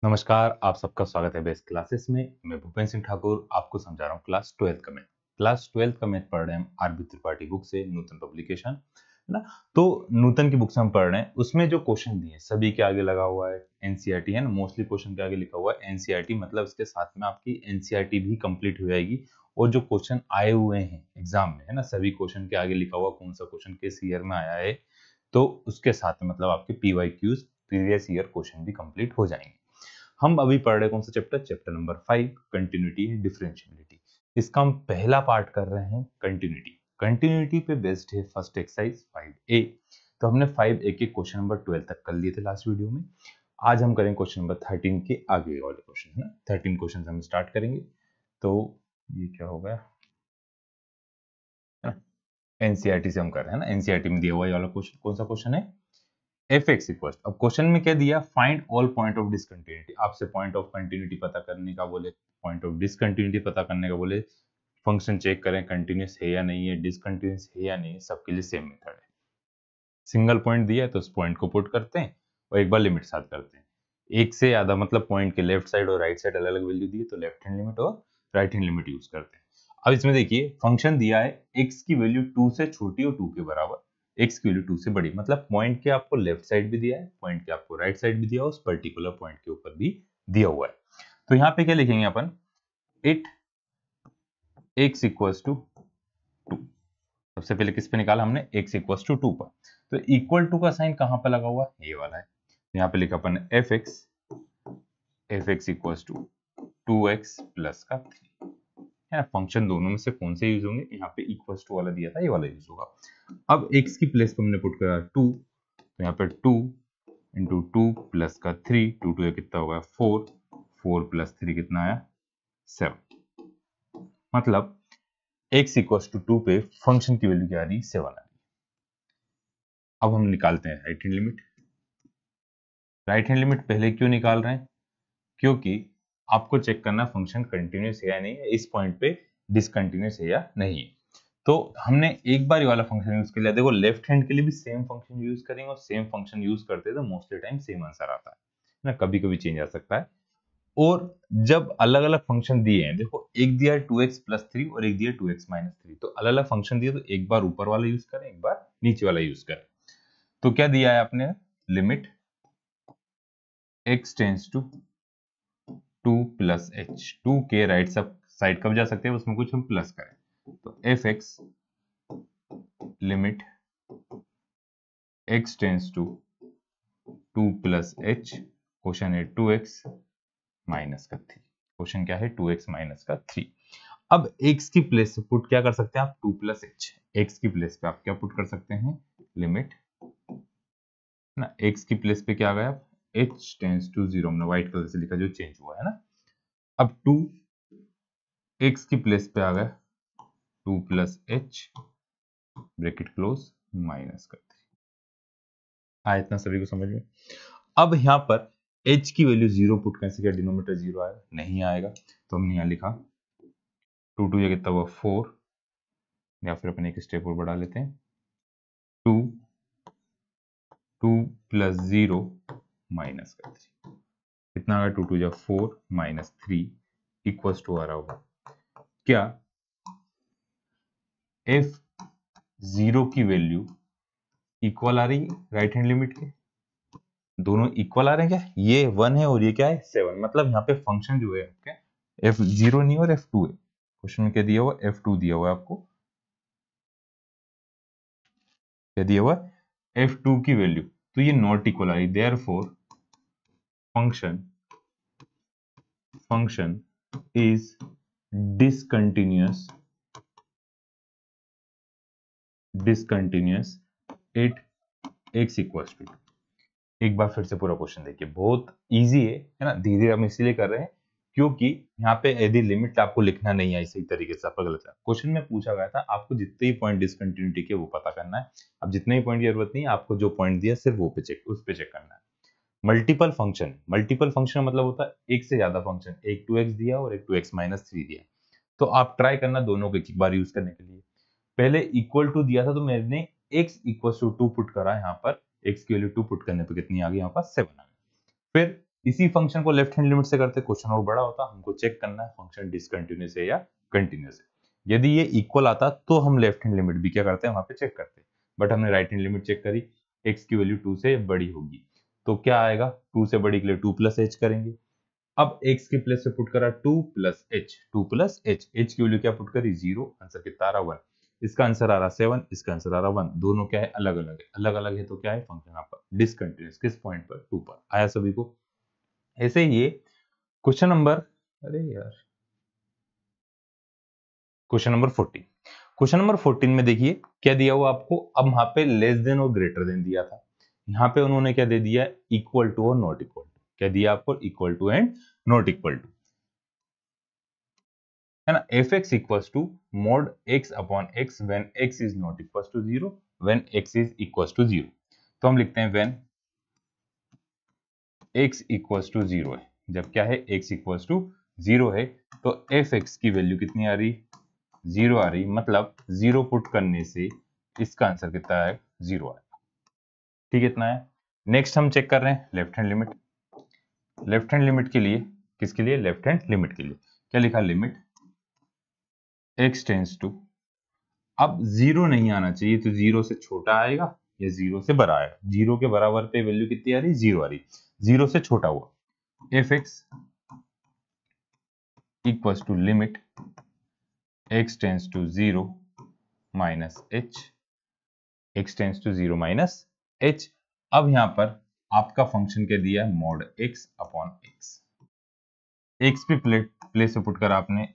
नमस्कार, आप सबका स्वागत है बेस्ट क्लासेस में। मैं भूपेंद्र सिंह ठाकुर आपको समझा रहा हूँ क्लास 12th का मैथ। क्लास 12th का मैथ पढ़ रहे हैं हम आरबी त्रिपाठी बुक से, नूतन पब्लिकेशन है ना। तो नूतन की बुक से हम पढ़ रहे हैं, उसमें जो क्वेश्चन दिए सभी के आगे लगा हुआ है एनसीईआरटी है ना। मोस्टली क्वेश्चन के आगे लिखा हुआ है एनसीईआरटी, मतलब इसके साथ में आपकी एनसीईआरटी भी कंप्लीट हो जाएगी। और जो क्वेश्चन आए हुए हैं एग्जाम में है ना, सभी क्वेश्चन के आगे लिखा हुआ कौन सा क्वेश्चन किस ईयर में आया है, तो उसके साथ में मतलब आपके पीवाईक्यूज प्रीवियस ईयर क्वेश्चन भी कंप्लीट हो जाएंगे। हम अभी पढ़ रहे कौन सा chapter, chapter number 5, continuity and differentiability. इसका हम पहला पार्ट कर रहे हैं कंटिन्यूटी। कंटिन्यूटी पे बेस्ड है फर्स्ट एक्सरसाइज 5A। तो हमने 5A के क्वेश्चन नंबर 12 तक कर लिए थे लास्ट वीडियो में। आज हम करेंगे क्वेश्चन नंबर 13 के आगे वाले क्वेश्चन है ना। 13 क्वेश्चन हम स्टार्ट करेंगे। तो ये क्या हो गया, एनसीईआरटी से हम कर रहे हैं ना। एनसीईआरटी में दिया हुआ ये वाला क्वेश्चन कौन सा क्वेश्चन है, एफ एक्स इक्वल। अब क्वेश्चन में क्या दिया, find all point of discontinuity. आपसे पॉइंट ऑफ कंटिन्यूटी पता करने का बोले, पॉइंट ऑफ डिसकंटिन्यूटी पता करने का बोले, फंक्शन चेक करें कंटिन्यूस है या नहीं है, डिसकंटिन्यूस है या नहीं, सबके लिए सेम मेथड है। सिंगल पॉइंट दिया है तो उस पॉइंट को पुट करते हैं और एक बार लिमिट साथ करते हैं। एक से ज्यादा मतलब पॉइंट के लेफ्ट साइड और राइट साइड अलग अलग वैल्यू दी है तो लेफ्ट हैंड लिमिट और राइट हैंड लिमिट यूज करते हैं। अब इसमें देखिए फंक्शन दिया है x की वैल्यू 2 से छोटी और 2 के बराबर, x की वैल्यू 2 से बड़ी, मतलब पॉइंट के आपको लेफ्ट साइड भी दिया है, पॉइंट के आपको राइट साइड भी दिया है, उस पर्टिकुलर पॉइंट के ऊपर भी दिया हुआ है। तो यहाँ पे क्या लिखेंगे अपन, इट x इक्वल्स टू 2। सबसे पहले किस पे निकाला हमने, x इक्वल्स टू 2 पर। तो इक्वल टू का साइन कहां पर लगा हुआ है, ये वाला है। यहाँ पे लिखा अपन F X equals to 2x plus का 3 है ना। फंक्शन दोनों में से कौन से यूज होंगे, यहाँ पे इक्वल्स टू वाला दिया था, ये वाला यूज होगा। अब x की प्लेस पे हमने पुट करा 2, तो यहाँ पे 2 इंटू 2 प्लस का 3, 2 2 कितना होगा 4, 4 प्लस 3 कितना आया 7। मतलब x इक्वल्स टू 2 पे फंक्शन की वैल्यू क्या आ रही, 7 आ रही। अब हम निकालते हैं right hand limit. Right hand limit पहले क्यों निकाल रहे हैं, क्योंकि आपको चेक करना फंक्शन कंटिन्यूस है या नहीं है, इस पॉइंट पे डिसकंटिन्यूस है या नहीं है। तो हमने एक बार ये वाला फंक्शन यूज कर लिया। देखो लेफ्ट हैंड के लिए भी सेम फंक्शन यूज करेंगे और सेम फंक्शन यूज करते हैं तो मोस्टली टाइम सेम आंसर आता है ना। कभी कभी चेंज आ सकता है। और जब अलग अलग फंक्शन दिए हैं, देखो एक दिया है 2x प्लस 3 और एक दिया है 2x माइनस 3, तो अलग अलग फंक्शन दिए तो एक बार ऊपर वाला यूज करें, एक बार नीचे वाला यूज करें। तो क्या दिया है आपने, limit x tends to 2 plus h, 2 के राइट सब साइड कब जा सकते हैं, उसमें कुछ हम प्लस करें। तो F X limit x tends to 2 plus h, question है 2x माइनस का 3। क्वेश्चन क्या है, 2x माइनस का 3। अब x की प्लेस पे पुट क्या कर सकते हैं आप, 2 प्लस h। x की प्लेस पे आप क्या पुट कर सकते हैं, लिमिट ना, x की प्लेस पे क्या आ गया, h टेंस टू 0, हमने व्हाइट कलर से लिखा जो चेंज हुआ है ना। अब 2 x की प्लेस पे आ गया 2 plus h bracket close minus कर 3। आया इतना सभी को समझ में। अब यहाँ पर h की वैल्यू 0 पुट करने से क्या डिनोमिनेटर 0 आएगा, नहीं आएगा। तो हमने यहाँ लिखा 2 2 ये कितना हुआ 4, या फिर अपन एक स्टेप और बढ़ा लेते हैं, 2 2 प्लस 0 माइनस का 3, कितना आ गया 2 2 या 4 माइनस 3 इक्वल्स टू आ रहा होगा क्या, f 0 की वैल्यू इक्वल आ रही है राइट हैंड लिमिट के, दोनों इक्वल आ रहे हैं क्या, ये 1 है और ये क्या है 7। मतलब यहाँ पे फंक्शन जो है आपके f0 नहीं और f2 है। क्वेश्चन में क्या दिया हुआ, f2 दिया हुआ है आपको, क्या दिया हुआ f2 की वैल्यू, तो ये नॉट इक्वल आ रही, therefore function is discontinuous at x equals to. एक बार फिर से पूरा क्वेश्चन देखिए, बहुत इजी है ना। धीरे धीरे हम इसीलिए कर रहे हैं क्योंकि यहाँ पे यदि लिमिट आपको लिखना नहीं आई सही तरीके से, आपका गलत है। क्वेश्चन में पूछा गया था आपको जितने ही पॉइंट डिसकंटिन्यूटी के वो पता करना है। अब जितने ही पॉइंट की जरूरत नहीं है, आपको जो पॉइंट दिया सिर्फ वो पे चेक, उस पे चेक करना है। मल्टीपल फंक्शन मतलब होता है एक से ज्यादा फंक्शन, एक 2x दिया और एक 2x माइनस 3 दिया, तो आप ट्राई करना दोनों को एक बार यूज करने के लिए। पहले इक्वल टू दिया था तो मैंने x इक्वल टू 2 पुट करा, यहाँ पर x की वैल्यू 2 पुट करने पे कितनी आ गई, यहाँ पर 7 आ गई। फिर इसी फंक्शन को लेफ्ट हैंड लिमिट से करते क्वेश्चन और बड़ा होता, हमको चेक करना है फंक्शन डिसकंटिन्यूअस है या कंटिन्यूअस है। यदि ये इक्वल आता तो हम लेफ्ट हैंड लिमिट भी क्या करते हैं वहां पे चेक करते हैं, बट हमने राइट हैंड लिमिट चेक करी, x की वैल्यू 2 से बड़ी होगी तो क्या आएगा, 2 से बड़ी के लिए 2 प्लस एच करेंगे। अब x की प्लेस से पुट करा 2 plus H, 2 plus H, H की वैल्यू क्या पुट करी 0, आंसर कितना आ रहा 1, इसका आंसर आ रहा 7, इसका आंसर आ रहा 1, दोनों क्या है अलग अलग है, अलग अलग है तो क्या है फंक्शन आपका डिसकंटिन्यूअस, किस पॉइंट पर 2 पर। आया सभी को। ऐसे ही क्वेश्चन नंबर, अरे यार क्वेश्चन नंबर 14, क्वेश्चन नंबर 14 में देखिए क्या दिया हुआ आपको, अब वहां पे लेस देन और ग्रेटर देन दिया था, यहाँ पे उन्होंने क्या दे दिया, इक्वल टू और नॉट इक्वल टू, क्या दिया आपको, equal to and not equal to, है ना। F X equal to mod X upon X when X is not equal to 0, when X is equal to 0, तो हम लिखते हैं व्हेन एक्स इक्वल टू 0 है, जब क्या है एक्स इक्वल टू 0 है तो एफ एक्स की वैल्यू कितनी आ रही, 0 आ रही, मतलब 0 पुट करने से इसका आंसर कितना है 0 आएगा। ठीक है, इतना है। नेक्स्ट हम चेक कर रहे हैं left hand limit, left hand limit के लिए, किसके लिए, लेफ्ट हैंड लिमिट के लिए, क्या लिखा, लिमिट x टेंस टू, अब 0 नहीं आना चाहिए तो 0 से छोटा आएगा या 0 से बड़ा आएगा, 0 के बराबर पे वैल्यू कितनी आ रही, 0 आ रही, 0 से छोटा हुआ F X equal to limit x tends to 0 minus H, x tends to 0 minus H. अब यहां पर आपका फंक्शन क्या दिया है, mod x upon X, X पे प्लेस पे पुट कर आपने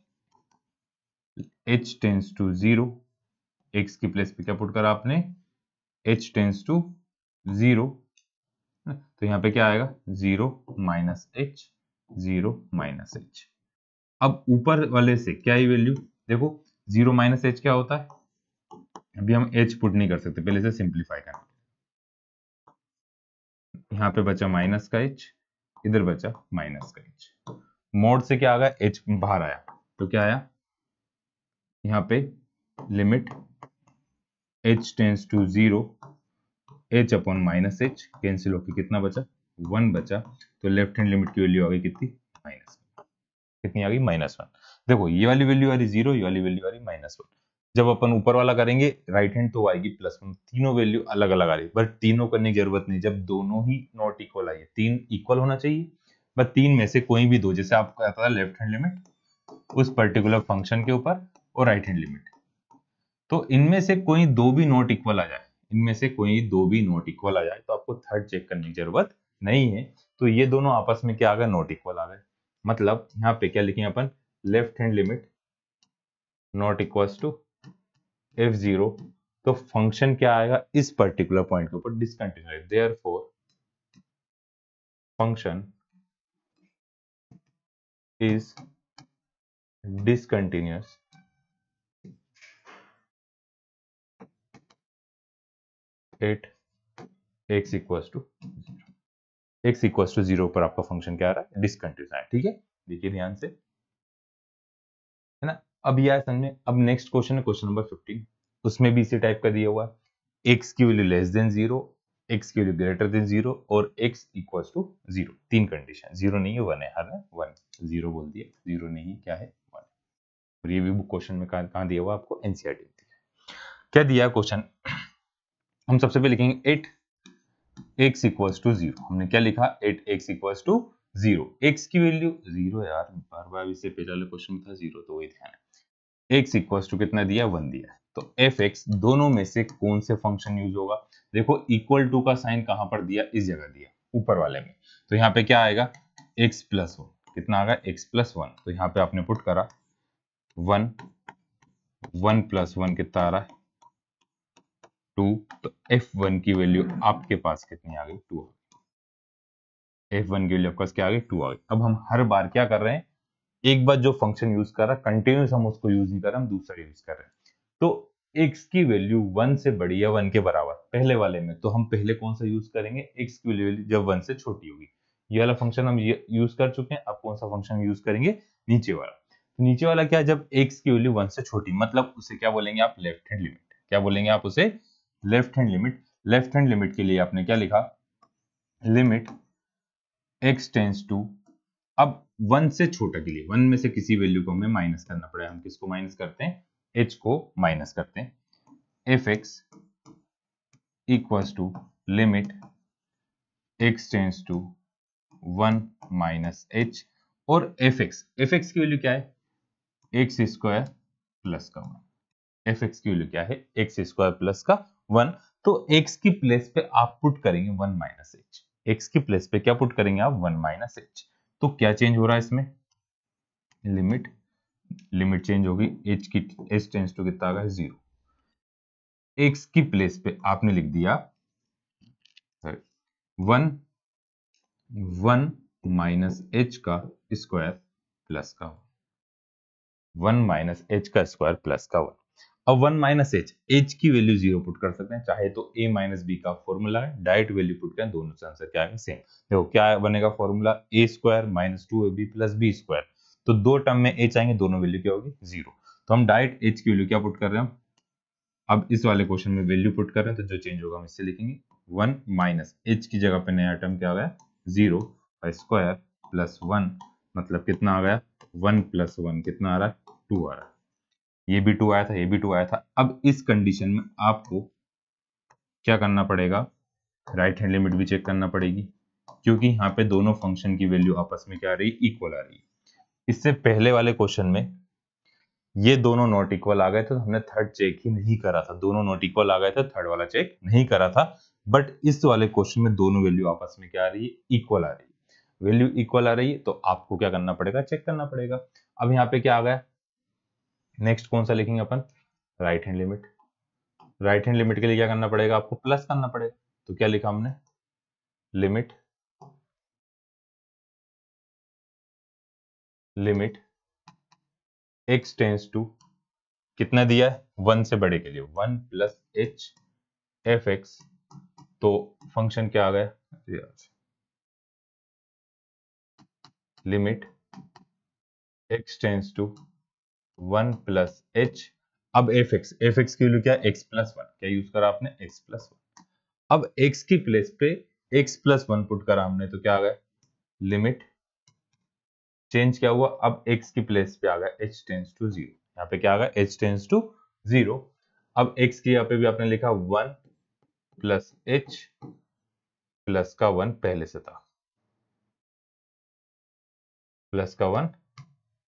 h टेंस टू 0, x की प्लेस पे क्या पुट करा आपने, h टेंस टू 0, तो यहाँ पे क्या आएगा 0 माइनस एच, 0 माइनस एच। अब ऊपर वाले से क्या ही वैल्यू देखो, 0 माइनस एच क्या होता है, अभी हम h पुट नहीं कर सकते, पहले से सिंप्लीफाई करना, यहाँ पे बचा माइनस का h, इधर बचा माइनस का h, मोड से क्या आ गया h बाहर आया तो क्या आया, यहाँ पे limit h tends to 0, h upon minus H cancel होकर कितना बचा 1 बचा, तो लेफ्ट हैंड लिमिट की वैल्यू आ गई कितनी, माइनस, कितनी आ गई -1। देखो ये वाली वैल्यू आ रही 0, ये वाली वैल्यू आ रही -1, जब अपन ऊपर वाला करेंगे राइट हैंड तो आएगी +1, तीनों वैल्यू अलग अलग आ रही, बट तीनों करने की जरूरत नहीं, जब दोनों ही नॉट इक्वल आई, तीन इक्वल होना चाहिए, बस तीन में से कोई भी दो, जैसे आपको आता था लेफ्ट हैंड लिमिट उस पर्टिकुलर फंक्शन के ऊपर और राइट हैंड लिमिट, तो इनमें से कोई दो भी नॉट इक्वल आ जाए, इनमें से कोई दो भी नॉट इक्वल आ जाए तो आपको थर्ड चेक करने की जरूरत नहीं है, तो ये दोनों आपस में क्या आ गए, नॉट इक्वल आ गए, मतलब यहाँ पे क्या लिखेंगे अपन, left hand limit not equals to f0, तो फंक्शन क्या आएगा इस पर्टिकुलर पॉइंट के ऊपर discontinuous, therefore function is discontinuous at x equals to 0 पर आपका फंक्शन क्या आ रहा है, डिसकंटिन्यूअस है। ठीक है, देखिए ध्यान से, है ना। अब यह समझ में, अब नेक्स्ट क्वेश्चन है क्वेश्चन नंबर 15, उसमें भी इसी टाइप का दिया हुआ है, x की वैल्यू लेस देन 0, x की वैल्यू ग्रेटर देन 0 और x इक्वल्स टू 0, तीन कंडीशन, 0 नहीं है 1 है, हर 1 0 बोल दिया, 0 नहीं क्या है 1, और ये भी क्वेश्चन में कहाँ दिया हुआ आपको, एनसीईआरटी में दिया। क्या दिया क्वेश्चन, हम सबसे पहले लिखेंगे 8x इक्वल्स टू 0, हमने क्या लिखा 8x इक्वल्स टू 0, x की वैल्यू 0 यार, बार बार इससे पहले क्वेश्चन में था 0 तो वही ध्यान है, x इक्वल्स टू कितना दिया 1 दिया, तो fx दोनों में से कौन से फंक्शन यूज होगा, देखो इक्वल टू का साइन कहां पर दिया, इस जगह दिया ऊपर वाले में, तो यहाँ पे क्या आएगा x प्लस 1, कितना आ गया x प्लस 1, तो यहाँ पे आपने पुट करा 1, 1 प्लस 1 कितना आ रहा है 2, तो f1 की वैल्यू आपके पास कितनी आ गई 2, f1 की वैल्यू आपके पास क्या आ गई 2 आ गई। अब हम हर बार क्या कर रहे हैं, एक बार जो फंक्शन यूज कर रहा है कंटिन्यूस हम उसको यूज नहीं कर रहे, हम दूसरा यूज कर रहे हैं, तो x की वैल्यू 1 से बड़ी या 1 के बराबर पहले वाले में, तो हम पहले कौन सा यूज करेंगे, x की वैल्यू जब 1 से छोटी होगी, ये वाला फंक्शन हम यूज कर चुके हैं, अब कौन सा फंक्शन यूज करेंगे, नीचे वाला, तो नीचे वाला क्या, जब x की वैल्यू 1 से छोटी, मतलब उसे क्या बोलेंगे आप, लेफ्ट हैंड लिमिट, क्या बोलेंगे आप उसे, left hand limit. Left hand limit के लिए आपने क्या लिखा, लिमिट x टेंस टू, अब 1 से छोटा के लिए 1 में से किसी वैल्यू को हमें माइनस करना पड़ेगा। हम किसको माइनस करते हैं? h को माइनस करते हैं। fx equals to limit x tends to 1 minus h, और fx की वैल्यू क्या है? x स्क्वायर प्लस का 1। fx की वैल्यू क्या है? x स्क्वायर प्लस का 1। तो x की प्लेस पे आप पुट करेंगे 1 माइनस h। x की प्लेस पे क्या पुट करेंगे आप? 1 माइनस h। तो क्या चेंज हो रहा है इसमें? लिमिट चेंज होगी। h टेंस टू कितना आ गया? 0। x की प्लेस पे आपने लिख दिया 1 माइनस h का स्क्वायर प्लस का 1 माइनस h का स्क्वायर प्लस का 1। अब 1 माइनस h की वैल्यू 0 पुट कर सकते हैं, चाहे तो a माइनस बी का फॉर्मूला है, डायरेक्ट वैल्यू पुट करें, दोनों से आंसर क्या आएगा? सेम। देखो क्या बनेगा formula? a square minus 2ab plus b square. तो दो टर्म में h आएंगे, दोनों वैल्यू क्या होगी? 0। तो हम डायरेक्ट h की वैल्यू क्या पुट कर रहे हैं? अब इस वाले क्वेश्चन में वैल्यू पुट कर रहे हैं, तो जो चेंज होगा हम इससे लिखेंगे 1 माइनस h की जगह पे नया टर्म क्या आ गया? 0 का स्क्वायर प्लस 1, मतलब कितना आ गया? 1 प्लस 1 कितना आ रहा है? 2 आ रहा है। ये भी 2 आया था, ये भी 2 आया था। अब इस कंडीशन में आपको क्या करना पड़ेगा? राइट हैंड लिमिट भी चेक करना पड़ेगी, क्योंकि यहाँ पे दोनों फंक्शन की वैल्यू आपस में क्या आ रही है? इक्वल आ रही है। इससे पहले वाले क्वेश्चन में ये दोनों नॉट इक्वल आ गए थे, तो हमने थर्ड चेक ही नहीं करा था। दोनों नॉट इक्वल आ गए थे, थर्ड वाला चेक नहीं करा था। बट इस वाले क्वेश्चन में दोनों वैल्यू आपस में क्या आ रही है? इक्वल आ रही है। वैल्यू इक्वल आ रही है, तो आपको क्या करना पड़ेगा? चेक करना पड़ेगा। अब यहाँ पे क्या आ गया? नेक्स्ट कौन सा लिखेंगे अपन? Right hand limit. Right hand limit के लिए क्या करना पड़ेगा? आपको प्लस करना पड़ेगा। तो क्या लिखा हमने? लिमिट x टेंस टू, कितना दिया है? 1 से बड़े के लिए 1 प्लस h fx। तो फंक्शन क्या आ गया? Limit x tends to 1 plus h। अब fx की वैल्यू क्या है? x plus 1। क्या यूज करा आपने? x plus 1। अब x की प्लेस पे x प्लस 1 पुट करा हमने, तो क्या आ गया? लिमिट चेंज क्या हुआ? अब x की प्लेस पे आ गया h टेंस टू 0। यहाँ पे क्या आ गया? h tends to 0। अब x की यहाँ पे भी आपने लिखा 1 प्लस h प्लस का 1 पहले से था, प्लस का 1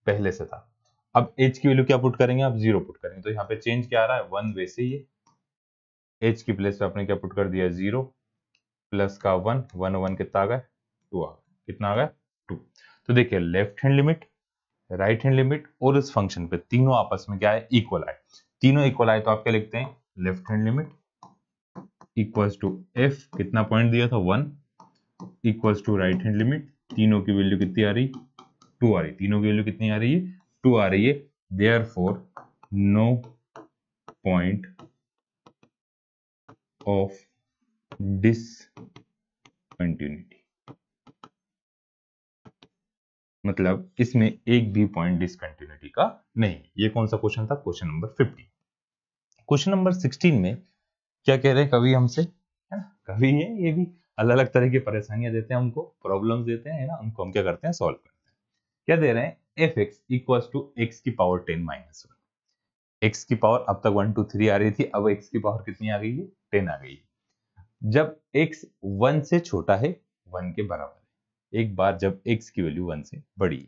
पहले से था। अब h की वैल्यू क्या पुट करेंगे? आप 0 पुट करेंगे, तो यहाँ पे चेंज क्या आ रहा है? 1 वैसे ही है। h की प्लेस पे आपने क्या पुट कर दिया? 0 प्लस का 1, 1 1 कितना आ गया? 2 आ गया। कितना आ गया? 2। तो देखिए, left hand limit, right hand limit और इस फंक्शन पे तीनों आपस में क्या है? इक्वल आए। तीनों इक्वल आए तो आप क्या लिखते हैं? Left hand limit equals to f, कितना पॉइंट दिया था? 1, equals to right hand limit, तीनों की वैल्यू कितनी आ रही? 2 आ रही। तीनों की वैल्यू कितनी आ रही है? 2 आ रही है। Therefore no point of discontinuity, मतलब इसमें एक भी पॉइंट डिसकंटिन्यूटी का नहीं। ये कौन सा क्वेश्चन था? Question number 15। क्वेश्चन नंबर 16 में क्या कह रहे हैं कवि हमसे, है ना? कवि है, ये भी अलग अलग तरह की परेशानियां देते हैं हमको, प्रॉब्लम्स देते हैं, है ना? उनको हम क्या करते हैं? सॉल्व करते हैं। क्या दे रहे हैं? fx इक्वल्स टू x की पावर 10 माइनस 1। x की पावर अब तक 1 2 3 आ रही थी, अब x की पावर कितनी आ गई है? 10 आ गई है। जब x 1 से छोटा है, 1 के बराबर है, एक बार जब x की वैल्यू 1 से बड़ी है।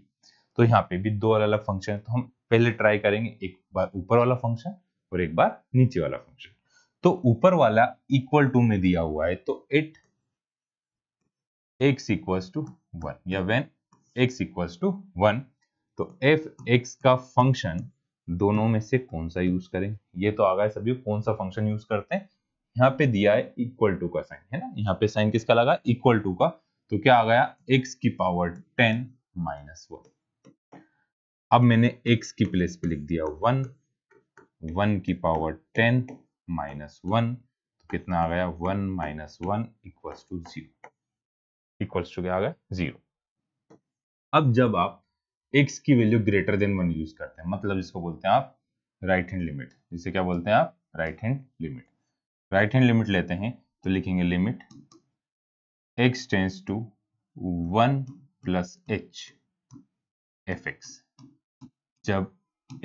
तो यहाँ पे भी दो अलग अलग फंक्शन है, तो हम पहले ट्राई करेंगे एक बार ऊपर वाला फंक्शन और एक बार नीचे वाला फंक्शन। तो ऊपर वाला इक्वल टू में दिया हुआ है, तो इट x इक्वल्स टू 1, या व्हेन x इक्वल्स टू 1, तो f x का फंक्शन दोनों में से कौन सा यूज करें? ये तो आ गया सभी, कौन सा फंक्शन यूज करते हैं? यहाँ पे दिया है इक्वल टू का साइन, है ना? यहाँ पे साइन किसका लगा? इक्वल टू का। तो क्या आ गया? x की पावर 10 माइनस 1। अब मैंने x की प्लेस पे लिख दिया 1, 1 की पावर 10 माइनस 1, तो कितना आ गया? 1 minus 1 equals to 0। Equals to क्या आ गया? 0। अब जब आप x की वैल्यू ग्रेटर देन 1 यूज करते हैं, मतलब इसको बोलते हैं आप राइट हैंड लिमिट। जिसे क्या बोलते हैं आप? Right hand limit. Right hand limit लेते हैं तो लिखेंगे limit x tends to 1 plus H F X. जब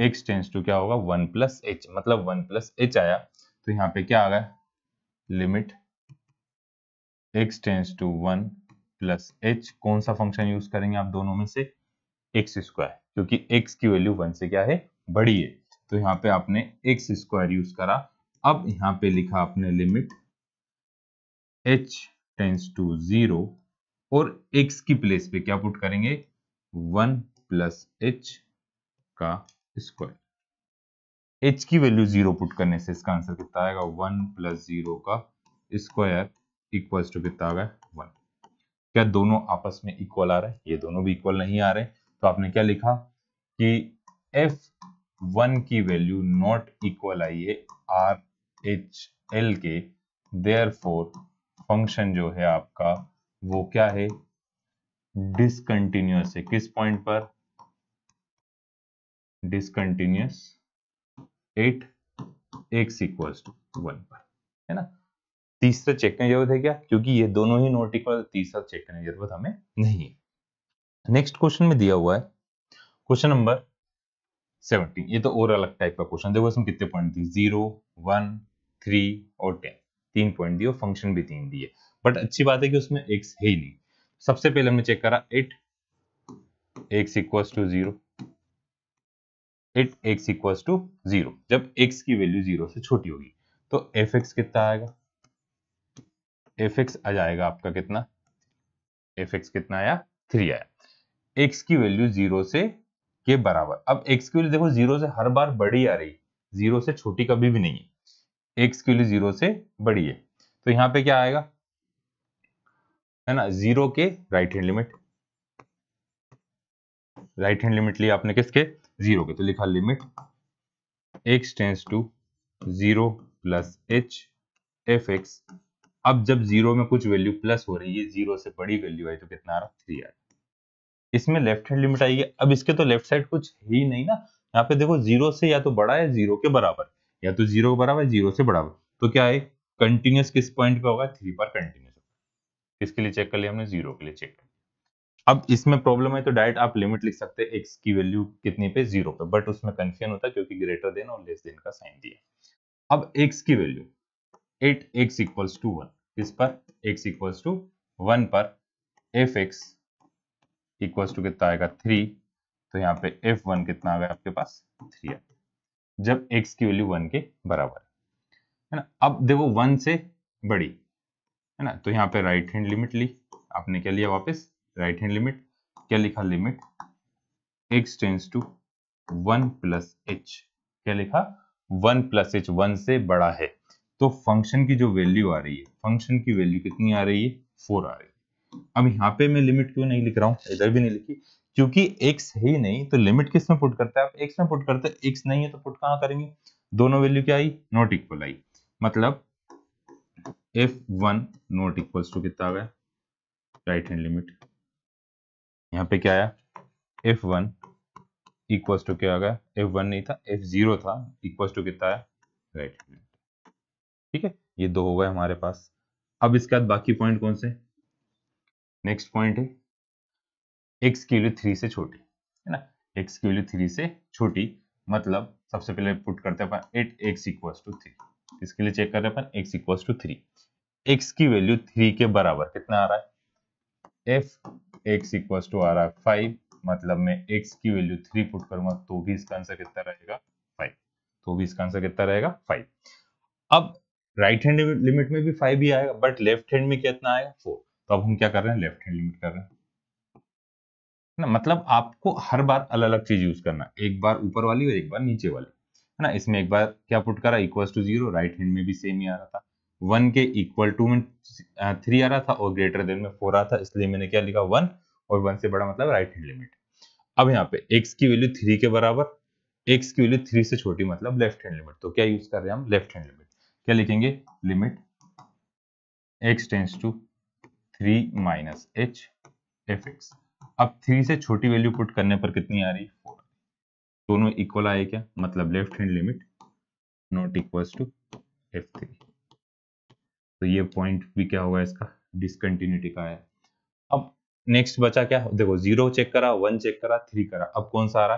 x टेंस टू क्या होगा 1 प्लस एच, मतलब 1 प्लस एच आया तो यहाँ पे क्या आ गया, limit x tends to 1 plus H. कौन सा फंक्शन यूज करेंगे आप दोनों में से, एक्स स्क्वायर, क्योंकि x की वैल्यू 1 से क्या है, बड़ी है, तो यहाँ पे आपने एक्स स्क्वायर यूज करा। अब यहाँ पे लिखा आपने लिमिट h टेंस टू 0 और x की प्लेस पे क्या पुट करेंगे, 1 प्लस एच का स्क्वायर। h की वैल्यू 0 पुट करने से इसका आंसर कितना आएगा, 1 प्लस 0 का स्क्वायर इक्वल्स टू कितना आ गया, 1। क्या दोनों आपस में इक्वल आ रहे हैं, ये दोनों भी इक्वल नहीं आ रहे, तो आपने क्या लिखा कि f1 की वैल्यू नॉट इक्वल आई है RHL के, देयरफॉर फंक्शन जो है आपका वो क्या है, डिसकंटिन्यूअस है। किस पॉइंट पर, discontinuous at x equals to 1 पर, है ना। तीसरा चेक करने की जरूरत है क्या, क्योंकि ये दोनों ही नॉट इक्वल, तीसरा चेक करने की जरूरत हमें नहीं है। नेक्स्ट क्वेश्चन में दिया हुआ है क्वेश्चन नंबर 17। ये तो और अलग टाइप का क्वेश्चन, देखो इसमें कितने पॉइंट दिए, 0, 1, 3 और 10, 3 पॉइंट दिए और फंक्शन भी 3 दिए। बट अच्छी बात है कि उसमें x है ही नहीं। सबसे पहले हमने चेक करा 8x equals to 0, 8x equals to 0। जब x की वैल्यू 0 से छोटी होगी तो fx कितना आएगा, fx आ जाएगा आपका कितना, fx कितना आया, 3 आया। x की वैल्यू 0 से के बराबर, अब x की वैल्यू देखो 0 से हर बार बड़ी आ रही, 0 से छोटी कभी भी नहीं है, x की वैल्यू 0 से बड़ी है, तो यहाँ पे क्या आएगा, है ना, 0 के right hand limit, right hand limit लिया आपने किसके, 0 के, तो लिखा limit x tends to 0 plus h F X. अब जब 0 में कुछ वैल्यू प्लस हो रही है, 0 से बड़ी वैल्यू आई तो कितना आ रहा, 3 आ रहा। इसमें लेफ्ट हैंड लिमिट आई है, अब इसके तो लेफ्ट साइड कुछ है ही नहीं ना, यहाँ पे देखो 0 से या तो बड़ा है 0 के बराबर, या तो 0 के बराबर 0 से बराबर, तो क्या है, कंटिन्यूअस किस पॉइंट पे होगा, 3 पर कंटिन्यूअस। किसके लिए चेक कर लिया हमने, 0 के लिए चेक कर लिया। अब इसमें प्रॉब्लम है तो डायरेक्ट आप लिमिट लिख सकते हैं x की वैल्यू कितनी पे, 0 पे, बट उसमें कंफ्यूजन होता है क्योंकि ग्रेटर देन और लेस देन का साइन दिया। अब x की वैल्यू 8x इक्वल्स टू 1, किस पर, x इक्वल्स टू 1 पर fx इक्वल्स टू कितना आएगा, 3, तो यहाँ पे f1 कितना आ गया आपके पास, 3 आ, जब x की वैल्यू 1 के बराबर है ना। अब देखो 1 से बड़ी है ना, तो यहाँ पे राइट हैंड लिमिट ली आपने, क्या लिया वापस, राइट हैंड लिमिट, क्या लिखा, limit x tends to 1 plus H, क्या लिखा, 1 प्लस एच, 1 से बड़ा है, तो फंक्शन की जो वैल्यू आ रही है, फंक्शन की वैल्यू कितनी आ रही है, 4 आ रही है। अब यहाँ पे मैं लिमिट क्यों नहीं लिख रहा हूँ, इधर भी नहीं लिखी, क्योंकि x है ही नहीं, तो लिमिट किस में पुट करते हैं आप, x में पुट करते हैं, x नहीं है तो पुट कहाँ करेंगे, दोनों वैल्यू क्या आई, नॉट इक्वल आई, मतलब f1 नॉट इक्वल्स टू कितना आ गया, राइट हैंड लिमिट, यहाँ पे क्या आया, f1 इक्वल्स टू क्या आ गया, f1 नहीं था f0 था, इक्वल्स टू कितना आया, राइट हैंड लिमिट। ठीक है, ये दो हो गए हमारे पास। अब इसके बाद बाकी पॉइंट कौन से, नेक्स्ट पॉइंट है x की वैल्यू 3 से छोटी, है ना, x की वैल्यू 3 से छोटी, मतलब सबसे पहले पुट करते हैं अपन 8x इक्वल्स टू 3, इसके लिए चेक कर रहे हैं अपन x इक्वल्स टू 3, x की वैल्यू 3 के बराबर कितना आ रहा है, f(x) इक्वल्स टू आ रहा है 5, मतलब मैं x की वैल्यू 3 पुट करूंगा तो भी इसका आंसर कितना रहेगा, 5, तो भी इसका आंसर कितना रहेगा, 5। अब राइट हैंड लिमिट में भी 5 ही आएगा, बट लेफ्ट हैंड में कितना आएगा, 4, तो अब हम क्या कर रहे हैं, लेफ्ट हैंड लिमिट कर रहे हैं ना, मतलब आपको हर बार अलग अलग चीज यूज करना, एक बार ऊपर वाली और एक बार नीचे वाली, है ना। इसमें एक बार क्या पुट करा, इक्वल्स टू 0, राइट हैंड में भी सेम ही आ रहा था, 1 के इक्वल टू में 3 आ रहा था और ग्रेटर देन में 4 आ रहा था, इसलिए मैंने क्या लिखा 1, और 1 से बड़ा मतलब राइट हैंड लिमिट। अब यहाँ पे x की वैल्यू 3 के बराबर, x की वैल्यू 3 से छोटी मतलब लेफ्ट हैंड लिमिट, तो क्या यूज कर रहे हैं हम, लेफ्ट हैंड लिमिट, क्या लिखेंगे, limit x tends to 3 minus h F X. अब 3 से छोटी वैल्यू पुट करने पर कितनी आ रही है, 4, दोनों इक्वल आए क्या, मतलब left hand limit not equals to f3, तो ये पॉइंट भी क्या होगा इसका, डिसकंटिन्यूटी का है। अब नेक्स्ट बचा क्या, देखो 0 चेक करा, 1 चेक करा, 3 करा, अब कौन सा आ रहा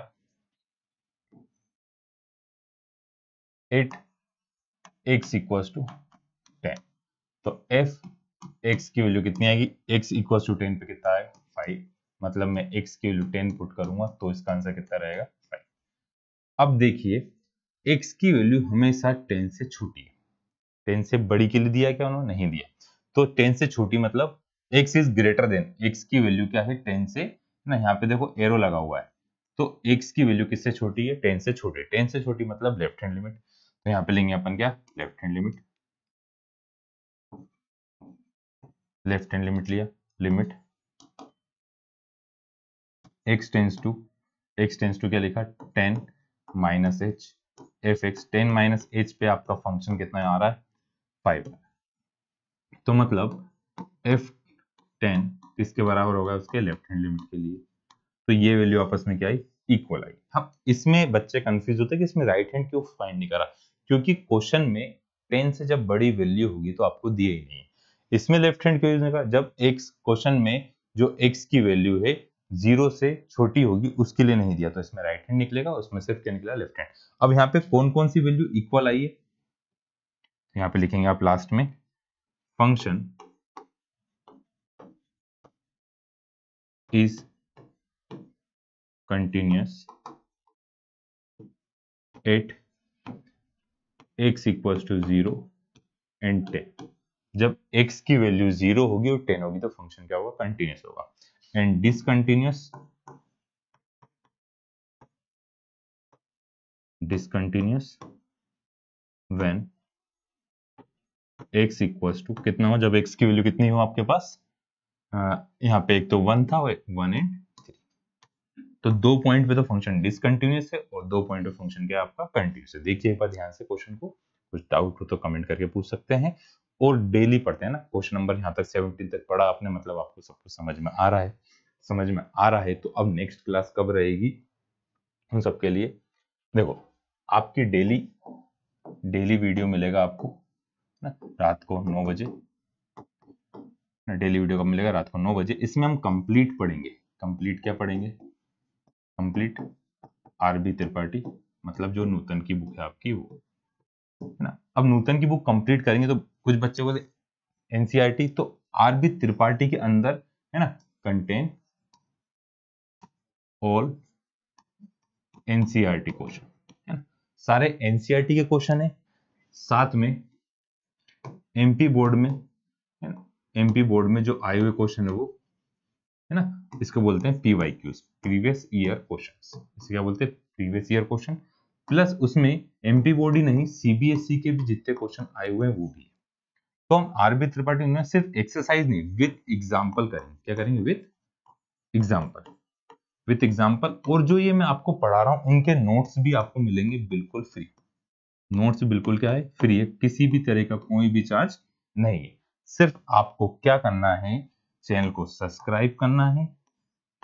है 8 x इक्वल्स टू 10। तो f x की वैल्यू कितनी आएगी, x इक्वल्स टू 10 पे कितना आएगा 5, मतलब मैं x की वैल्यू 10 पुट करूंगा तो इसका आंसर कितना रहेगा 5। अब देखिए x की वैल्यू हमेशा 10 से छोटी है, 10 से बड़ी के लिए दिया क्या उन्होंने, नहीं दिया। तो 10 से छोटी मतलब x is greater than, x की वैल्यू क्या है 10 से ना, यहाँ पे देखो एरो लगा हुआ है, तो x की वैल्यू किससे छोटी है 10 से छोटी, 10 से छोटी मतलब लेफ्ट हैंड लिमिट। तो यहाँ पे लेंगे अपन क्या, left hand limit, left hand limit लिया, लिमिट x टेंस टू क्या लिखा 10 minus H F x, 10 minus H पे आपका फंक्शन कितना आ रहा है 5, तो मतलब एफ 10 किसके बराबर होगा, उसके लेफ्ट हैंड लिमिट के लिए। तो ये वैल्यू आपस में क्या आई, इक्वल आई। हम इसमें बच्चे कंफ्यूज होते हैं कि इसमें राइट हैंड क्यों फाइंड नहीं करा, क्योंकि क्वेश्चन में 10 से जब बड़ी वैल्यू होगी तो आपको दिए ही नहीं। इसमें लेफ्ट हैंड क्यों यूज नहीं करा, जब एक्स क्वेश्चन में जो एक्स की वैल्यू है 0 से छोटी होगी उसके लिए नहीं दिया, तो इसमें राइट हैंड निकलेगा, उसमें सिर्फ क्या निकला लेफ्ट हैंड। अब यहाँ पे कौन कौन सी वैल्यू इक्वल आई है, यहाँ पे लिखेंगे आप लास्ट में, function is continuous at x equals to 0 and 10। जब x की वैल्यू 0 होगी और 10 होगी तो फंक्शन क्या होगा, कंटिन्यूस होगा। And discontinuous when x equals to कितना हो, जब x की वैल्यू कितनी हो आपके पास, यहाँ पे एक तो 1 था, 1 एंड 3, तो 2 पॉइंट पे तो फंक्शन डिसकंटिन्यूस है और 2 पॉइंट पे फंक्शन क्या आपका कंटिन्यूस है। देखिए एक बार ध्यान से क्वेश्चन को, कुछ डाउट हो तो कमेंट करके पूछ सकते हैं। और डेली पढ़ते हैं ना, क्वेश्चन नंबर यहाँ तक 17 तक पढ़ा आपने, मतलब आपको सब कुछ समझ में आ रहा है, समझ में आ रहा है। तो अब नेक्स्ट क्लास कब रहेगी उन सबके लिए, देखो आपकी डेली डेली वीडियो मिलेगा आपको ना रात को 9 बजे, डेली वीडियो कब मिलेगा, रात को 9 बजे। इसमें हम कंप्लीट पढ़ेंगे, कंप्लीट क्या पढ़ेंगे, कंप्लीट आरबी त्रिपाठी, मतलब जो नूतन की बुक है आपकी वो, है ना। अब नूतन की बुक कंप्लीट करेंगे तो कुछ बच्चे बोले एनसीईआरटी, तो आरबी त्रिपाठी के अंदर है ना कंटेन ऑल एनसीईआरटी क्वेश्चन, है ना, सारे एनसीईआरटी के क्वेश्चन है, साथ में एमपी बोर्ड में, है ना, एमपी बोर्ड में जो आए हुए क्वेश्चन है वो, है ना, इसको बोलते हैं पीवाईक्यूज, प्रीवियस ईयर क्वेश्चंस, इसे क्या बोलते हैं प्रीवियस ईयर क्वेश्चन। प्लस उसमें एमपी बोर्ड ही नहीं, सीबीएसई के भी जितने क्वेश्चन आए हुए हैं वो भी। तो हम आरबी त्रिपाठी में सिर्फ एक्सरसाइज नहीं, विथ एग्जांपल करेंगे, क्या करेंगे, एग्जांपल विथ एग्जांपल। और जो ये मैं आपको पढ़ा रहा हूं उनके नोट्स भी आपको मिलेंगे बिल्कुल फ्री, नोट्स बिल्कुल क्या है, फ्री है, किसी भी तरह का कोई भी चार्ज नहीं है। सिर्फ आपको क्या करना है, चैनल को सब्सक्राइब करना है,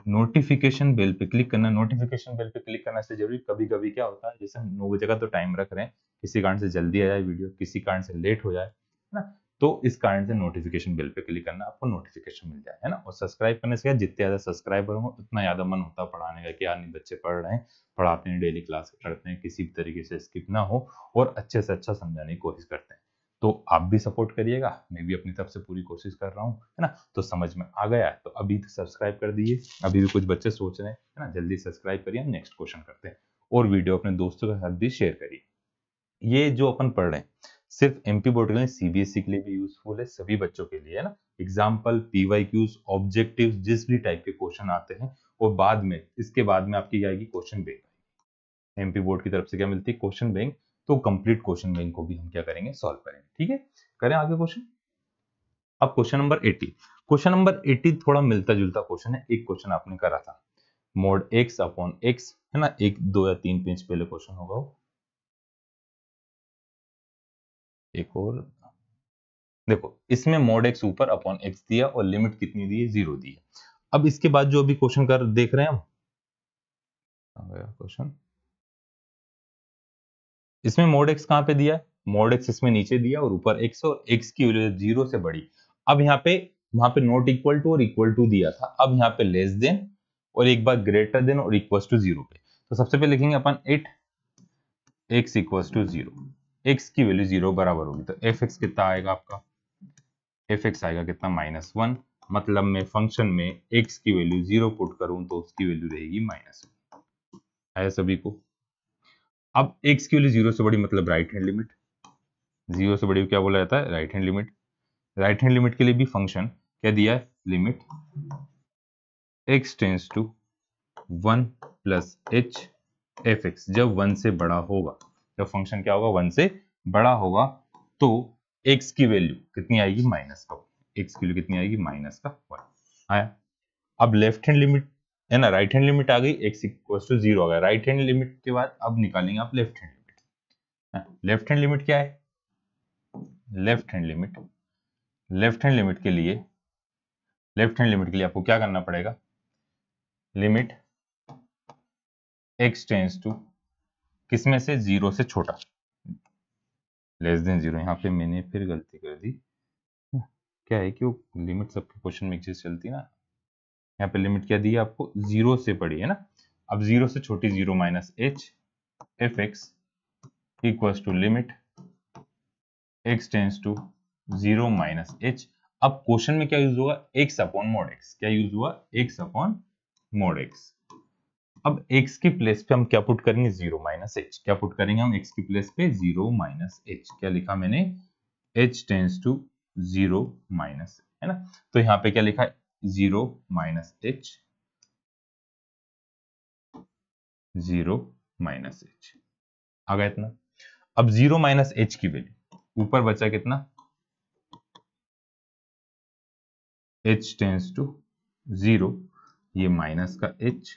नोटिफिकेशन बेल पे क्लिक करना। नोटिफिकेशन बेल पे क्लिक करना से जरूरी, कभी कभी क्या होता है, जैसे हम 9 बजे का तो टाइम रख रहे हैं, किसी कारण से जल्दी आ जाए वीडियो, किसी कारण से लेट हो जाए, है ना, तो इस कारण से नोटिफिकेशन बेल पे क्लिक करना, आपको नोटिफिकेशन मिल जाए, है ना। और सब्सक्राइब करने से जितने ज्यादा सब्सक्राइबर होंगे उतना ज्यादा मन होता है पढ़ाने का, कि यार नहीं बच्चे पढ़ रहे हैं, पढ़ाते हैं, डेली क्लास करते हैं, किसी भी तरीके से स्किप ना हो और अच्छे से अच्छा समझाने की कोशिश करते हैं। तो आप भी सपोर्ट करिएगा, मैं भी अपनी तरफ से पूरी कोशिश कर रहा हूँ, है ना। तो समझ में आ गया है तो अभी तो सब्सक्राइब कर दीजिए, अभी भी कुछ बच्चे सोच रहे हैं, है ना, जल्दी सब्सक्राइब करिए, हम नेक्स्ट क्वेश्चन करते हैं। और वीडियो अपने दोस्तों के साथ भी शेयर करिए। ये जो अपन पढ़ रहे हैं सिर्फ एमपी बोर्ड के लिए, सीबीएसई के लिए भी यूजफुल है, सभी बच्चों के लिए, है ना। एग्जाम्पल, पीवाईक्यूज, ऑब्जेक्टिव, जिस भी टाइप के क्वेश्चन आते हैं, और बाद में इसके बाद में आपकी आएगी क्वेश्चन बैंक, एमपी बोर्ड की तरफ से क्या मिलती है, क्वेश्चन बैंक। तो कंप्लीट क्वेश्चन बैंक को भी हम क्या करेंगे, सॉल्व करेंगे, ठीक है। करें आगे क्वेश्चन। अब क्वेश्चन नंबर 80, क्वेश्चन नंबर 80 थोड़ा मिलता जुलता क्वेश्चन है, एक क्वेश्चन आपने करा था, मोड एक्स अपॉन एक्स, है ना, एक 2 या 3 पेज पहले क्वेश्चन होगा वो। एक और देखो, इसमें मोड एक्स ऊपर अपॉन एक्स दिया और लिमिट कितनी दी है, 0 दी है। अब इसके बाद जो अभी क्वेश्चन कर देख रहे हैं हम, क्वेश्चन इसमें मोड एक्स कहां पे दिया है, मोड एक्स इसमें नीचे दिया और ऊपर एक्स, और एक्स की वैल्यू 0 से बड़ी। अब यहाँ पे वहां पे नॉट इक्वल टू और इक्वल टू दिया था, अब यहाँ पे लेस देन और एक बार ग्रेटर देन और इक्वल टू 0 पे। तो सबसे पहले लिखेंगे अपन it x equal to 0, x की वैल्यू 0 बराबर होगी, तो fx कितना आएगा आपका, fx आएगा कितना -1, मतलब मैं फंक्शन में x की वैल्यू 0 पुट करूं तो उसकी वैल्यू रहेगी -1। है सभी को? अब x की वैल्यू 0 से बड़ी मतलब राइट हैंड लिमिट, 0 से बड़ी क्या बोला जाता है, right hand limit. Right hand limit के लिए भी फंक्शन क्या दिया है, limit x tends to 1 plus h fx, जब 1 से बड़ा होगा, जब फंक्शन क्या होगा 1 से बड़ा होगा, तो x की वैल्यू कितनी आएगी, -1। x की वैल्यू कितनी आएगी, -1 आया। अब लेफ्ट हैंड लिमिट है ना, राइट हैंड लिमिट आ गई, x इक्वल टू 0 आ गया। राइट हैंड लिमिट के बाद अब निकालेंगे आप left hand limit. Left hand limit क्या है, left hand limit, left hand limit के लिए, लेफ्ट हैंड लिमिट के लिए आपको क्या करना पड़ेगा, लिमिट x टेंस टू किसमें से, 0 से छोटा, लेस देन 0। यहाँ पे मैंने फिर गलती कर दी, क्या है कि वो लिमिट सबके क्वेश्चन में एक चीज चलती है ना, यहाँ पे लिमिट क्या दी है आपको, 0 से बड़ी है ना। अब 0 से छोटी 0 minus h fx equals to limit x tends to 0 minus h। अब क्वेश्चन में क्या यूज होगा, x अपॉन मोड x, क्या यूज हुआ, x अपॉन मोड x। अब x की प्लेस पे हम क्या पुट करेंगे, 0 माइनस h, क्या पुट करेंगे हम x की प्लेस पे, 0 माइनस h। क्या लिखा मैंने, h टेंस टू 0 माइनस, है ना। तो यहाँ पे क्या लिखा है, 0 माइनस h, 0 माइनस h आ गया इतना। अब 0 माइनस h की वैल्यू, ऊपर बचा कितना, h टेंस टू 0, ये माइनस का h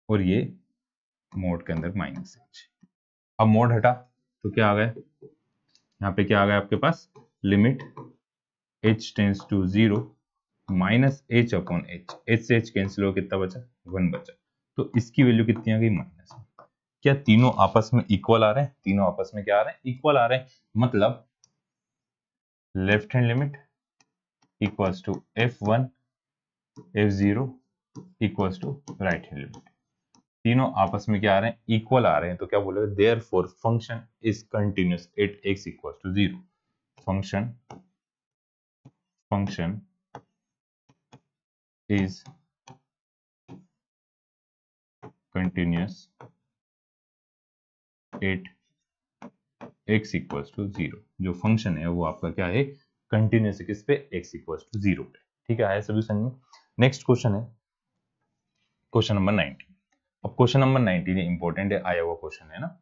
और ये मोड के अंदर माइनस h। अब मोड हटा तो क्या आ गया, यहाँ पे क्या आ गया आपके पास, limit h tends to 0 minus h upon h, h से h कैंसिल हो, कितना बचा, 1 बचा। तो इसकी वैल्यू कितनी आ गई, -1। क्या तीनों आपस में इक्वल आ रहे हैं, तीनों आपस में क्या आ रहे हैं, इक्वल आ रहे हैं। मतलब left hand limit equals to f1 f0 equals to right hand limit, तीनों आपस में क्या आ रहे हैं, इक्वल आ रहे हैं। तो क्या बोलेगा, therefore function is continuous at x equals to 0। Function is continuous at x equals to 0। जो फंक्शन है वो आपका क्या है, कंटिन्यूअस किस पे, x इक्वल्स टू 0 पे। ठीक है, आया सभी समझ में। नेक्स्ट क्वेश्चन है क्वेश्चन नंबर 19। अब क्वेश्चन नंबर 19 इंपॉर्टेंट है, आया हुआ क्वेश्चन है ना।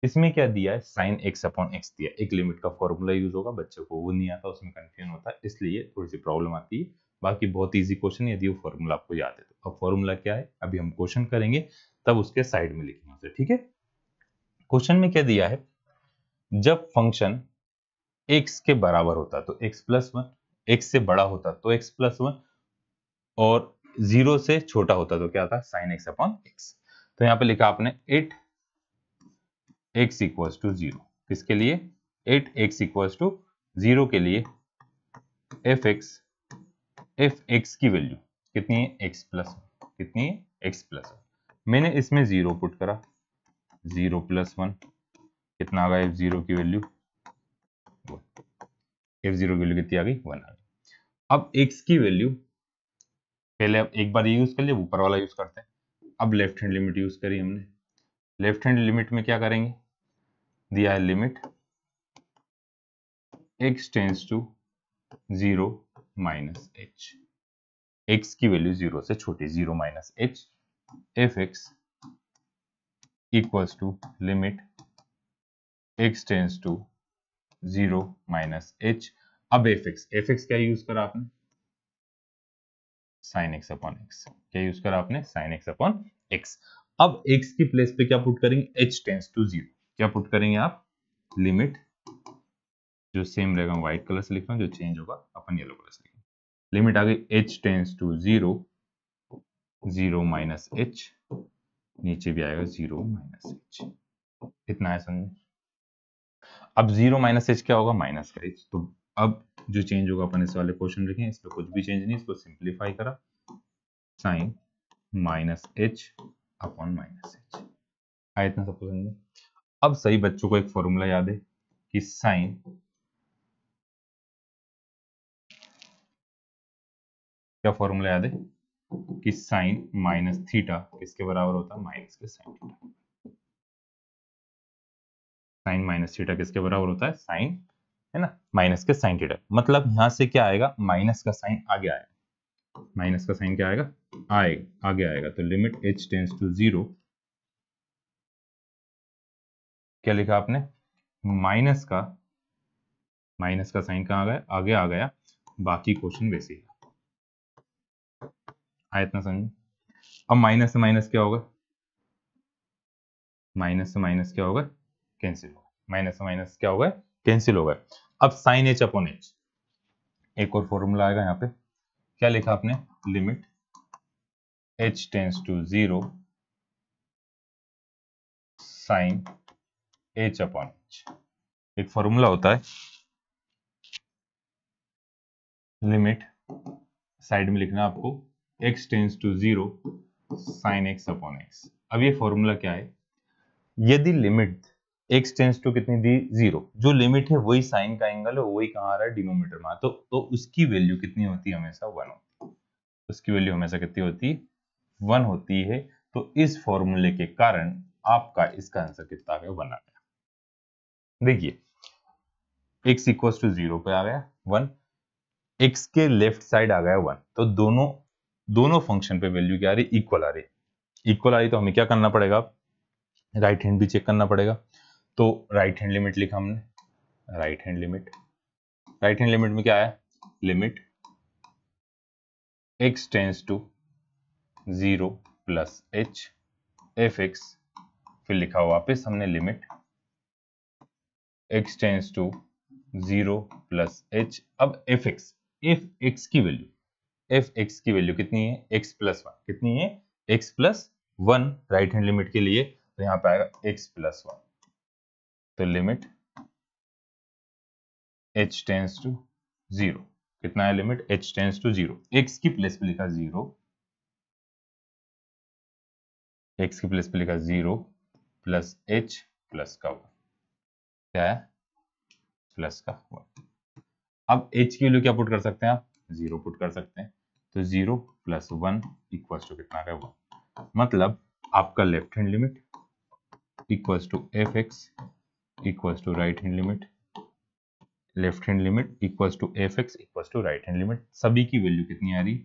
इसमें क्या दिया है, साइन x अपॉन x दिया, एक लिमिट का फॉर्मूला यूज होगा, बच्चों को वो नहीं आता, उसमें कंफ्यूजन होता है, इसलिए थोड़ी सी प्रॉब्लम आती है। बाकी बहुत इजी क्वेश्चन है, यदि वो फॉर्मूला आपको याद है तो। अब फॉर्मूला क्या है, अभी हम क्वेश्चन करेंगे तब उसके साइड में लिखेंगे उसे, ठीक है। क्वेश्चन में क्या दिया है, जब फंक्शन x के बराबर होता तो x प्लस 1, x से बड़ा होता तो x प्लस 1, और 0 से छोटा होता तो क्या था, साइन x अपॉन x। तो यहाँ पे लिखा आपने 8 x इक्वल्स टू 0, किसके लिए, 8 x इक्वल्स टू 0 के लिए f x की वैल्यू कितनी है, x प्लस 1, कितनी है, x प्लस 1। मैंने इसमें 0 पुट करा, 0 प्लस 1 कितना आ गया, f0 की वैल्यू, f0 की वैल्यू कितनी आ गई, 1 आ गई। अब x की वैल्यू पहले अब एक बार ये यूज कर लिया, ऊपर वाला यूज करते हैं। अब लेफ्ट हैंड लिमिट यूज करी हमने, लेफ्ट हैंड लिमिट में क्या करेंगे, दिया है limit x tends to 0 minus h, x की वैल्यू 0 से छोटी, 0 minus h fx equals to limit x tends to 0 minus h। अब fx क्या यूज करा आपने, साइन x अपॉन x, क्या यूज करा आपने, साइन x अपॉन x। अब x की प्लेस पे क्या पुट करेंगे, h टेंस टू 0, क्या पुट करेंगे आप, लिमिट जो सेम रहेगा, व्हाइट कलर से लिख रहा हूं, जो चेंज होगा अपन येलो कलर से लिखेंगे। लिमिट आ गई h tends to 0, 0 minus h, नीचे भी आएगा 0 माइनस h। इतना है समझ। अब 0 माइनस h क्या होगा, माइनस का h। तो अब जो चेंज होगा अपन इस वाले क्वेश्चन लिखें, इसमें कुछ भी चेंज नहीं, इसको सिंप्लीफाई करा, sine minus H upon minus H. आया इतना सब समझ में? अब सही बच्चों को एक फॉर्मूला याद है कि साइन क्या फॉर्मूला याद है कि साइन माइनस थीटा किसके बराबर होता है? माइनस के sine theta. Sine minus theta किसके बराबर होता है? साइन, है ना, माइनस के साइन थीटा। मतलब यहां से क्या आएगा? माइनस का साइन आगे आएगा, माइनस का साइन क्या आएगा? आगे आएगा। तो लिमिट h टेंस टू 0, क्या लिखा आपने? माइनस का साइन कहाँ गया? आगे आ गया। बाकी क्वेश्चन वैसे ही आया, इतना समझ। अब माइनस से माइनस क्या होगा? माइनस से माइनस क्या होगा? कैंसिल होगा। माइनस से माइनस क्या होगा? कैंसिल होगा। अब साइन एच अपॉन एच, एक और फॉर्मूला आएगा यहाँ पे। क्या लिखा आपने? Limit h tends to 0 sine h upon h। एक फॉर्मूला होता है, लिमिट साइड में लिखना आपको, x tends to 0 sine x upon x। अब ये फॉर्मूला क्या है? यदि लिमिट x टेंस टू कितनी दी? 0, जो लिमिट है वही साइन का एंगल है, वही कहाँ आ रहा है? डिनोमिनेटर में। तो उसकी वैल्यू कितनी होती है? हमेशा 1 होती है। उसकी वैल्यू हमेशा कितनी होती है? 1 होती है। तो इस फॉर्मूले के कारण आपका इसका आंसर कितना आ गया? 1 आ गया। देखिए x इक्वल टू 0 पे आ गया 1, x के लेफ्ट साइड आ गया 1, तो दोनों फंक्शन पे वैल्यू क्या आ रही? इक्वल आ रही। इक्वल आ रही तो हमें क्या करना पड़ेगा? राइट हैंड भी चेक करना पड़ेगा। तो राइट हैंड लिमिट लिखा हमने, राइट हैंड लिमिट में क्या है? Limit x tends to 0 plus h F X, फिर लिखा वापस हमने limit x tends to 0 plus h। अब एफ एक्स की वैल्यू कितनी है? x plus 1। कितनी है? x plus 1 right hand limit के लिए, तो यहाँ पे आएगा x प्लस 1। तो लिमिट h टेंस टू 0, कितना है? Limit h tends to 0, x की प्लेस पे लिखा 0, x की प्लेस पे लिखा 0 प्लस h प्लस का 1, क्या है? प्लस का 1। अब h की वैल्यू क्या पुट कर सकते हैं आप? 0 पुट कर सकते हैं। तो 0 प्लस 1 इक्वल टू कितना है? 1। मतलब आपका left hand limit equal to F X equal to right hand limit, left hand limit equal to F X equal to right hand limit. सभी की वैल्यू कितनी आ रही?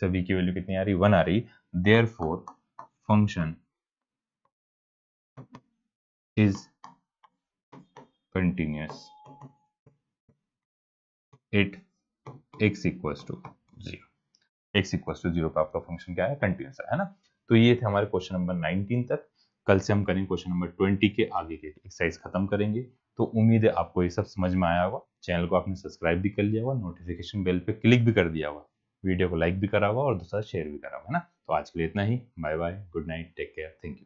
सभी की वैल्यू कितनी आ रही? 1 आ रही। Therefore function is continuous at x equals to 0। x equals to 0 पे आपका फंक्शन क्या है? कंटिन्यूअस है ना। तो ये थे हमारे क्वेश्चन नंबर 19 तक। कल से हम करेंगे क्वेश्चन नंबर 20 के आगे के एक्सरसाइज खत्म करेंगे। तो उम्मीद है आपको ये सब समझ में आया होगा। चैनल को आपने सब्सक्राइब भी कर लिया होगा, नोटिफिकेशन बेल पे क्लिक भी कर दिया होगा, वीडियो को लाइक भी करा होगा और दूसरा शेयर भी करा होगा, है ना। तो आज के लिए इतना ही। Bye bye, good night, take care, thank you.